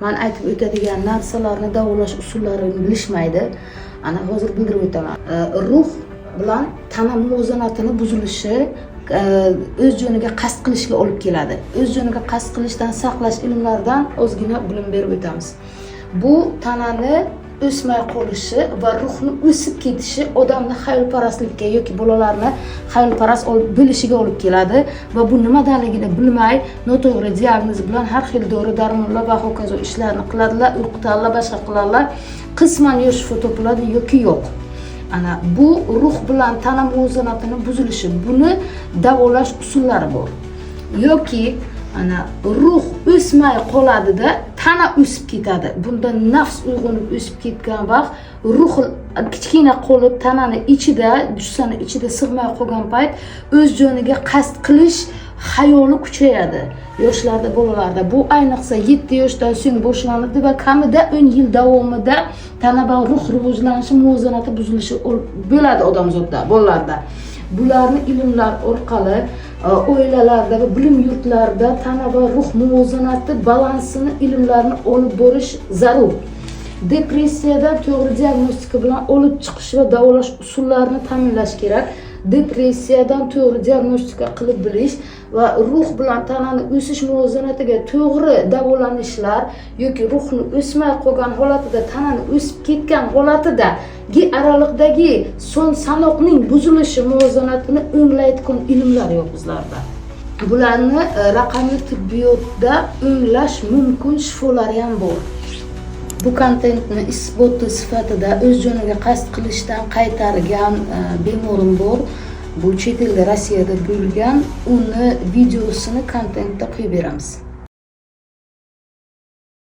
men aytib o'tadigan narsalarni davolash usullarini bilishmaydi. Ana hozir bildirib o'taman. Ruh bilan tana muvozanatini buzilishi o'z joniga qasd qilishga olib keladi. O'z joniga qasd qilishdan saqlash ilmlaridan ozgina bilim berib o'tamiz. Bu tanani o'smay qolishi va ruhni o'sib ketishi odamni xayolparastlikka yoki bolalarni xayolparast bo'lishiga olib keladi va bu nimadaligini bilmay, noto'g'ri diagnoz bilan har xil dori-darmonlar va hokazo ishlarni qiladilar, o'qitadilar, boshqa qiladilar. Qisman yosh shifo topiladi yoki yo'q. Ana bu ruh bilan tana muvozanatini buzilishi, buni davolash usullari bor. Yoki ana ruh o'smay qoladida tana o'sib ketadi. Bunda nafs uyg'onib o'sib ketgan vaqt ruh kichkina qolib tanani ichida, jussani ichida sig'may qolgan payt o'z joniga qasd qilish xayoli kuchayadi. Yoshlarda, bolalarda bu ayniqsa 7 yoshdan so'ng boshlanadi va kamida 10 yil davomida tana va ruh rivojlanishi, muvozanati buzilishi bo'ladi odamzodda, bolalarda. Bularni ilmlar orqali oilalarda va bilim yurtlarida tana va ruh muvozanati balansini ilmlarini olib borish zarur. Depressiyadan to'g'ri diagnostika bilan olib chiqish va davolash usullarini ta'minlash kerak. Depressiyadan to'g'ri diagnostika qilib bilish va ruh bilan tanani o'sish muvozanatiga to'g'ri davolanishlar yoki ruhni o'smay qolgan holatida, tanani o'sib ketgan holatida araliqdagi son sanoqning buzilishi muvozanatini o'nglaydigan ilmlar yo'q bizlarda. Bularni raqamli tibbiyotda o'nglash mumkin, shifolari ham bor. Bu kontentni isboti sifatida o'z joniga qasd qilishdan qaytargan bemorim bor. Bu chet elda, Rossiyada bo'lgan, uni videosini kontentda qo'yib beramiz.